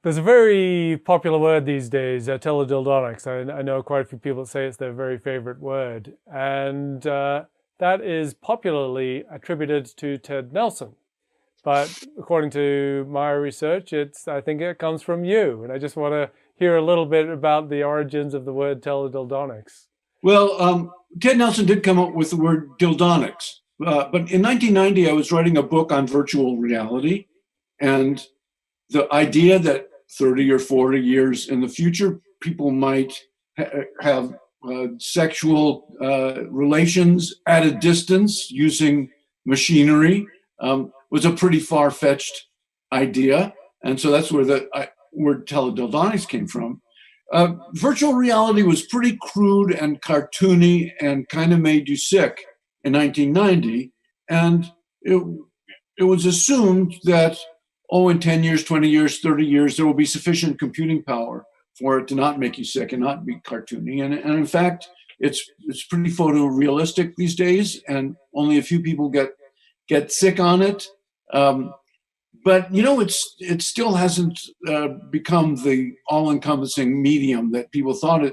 There's a very popular word these days, teledildonics. I know quite a few people that say it's their very favorite word. And that is popularly attributed to Ted Nelson. But according to my research, I think it comes from you. And I just want to hear a little bit about the origins of the word teledildonics. Well, Ted Nelson did come up with the word dildonics. But in 1990, I was writing a book on virtual reality. And the idea that 30 or 40 years in the future, people might have sexual relations at a distance using machinery was a pretty far-fetched idea. And so that's where the word teledildonics came from. Virtual reality was pretty crude and cartoony and kind of made you sick in 1990. And it was assumed that, oh, in 10 years, 20 years, 30 years, there will be sufficient computing power for it to not make you sick and not be cartoony. And in fact, it's pretty photorealistic these days, and only a few people get sick on it. But it still hasn't become the all-encompassing medium that people thought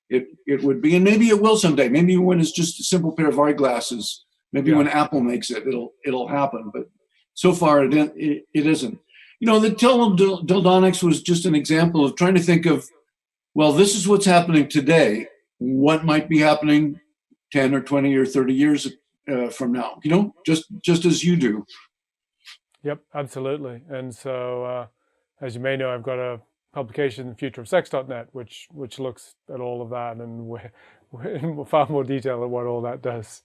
it would be, and maybe it will someday. Maybe when it's just a simple pair of eyeglasses, maybe Yeah. when Apple makes it, it'll happen. But so far, it isn't. The teledildonics was just an example of trying to think of, well, this is what's happening today. What might be happening 10 or 20 or 30 years from now? Just as you do. Yep, absolutely. And so, as you may know, I've got a publication, futureofsex.net, which looks at all of that and in far more detail at what all that does.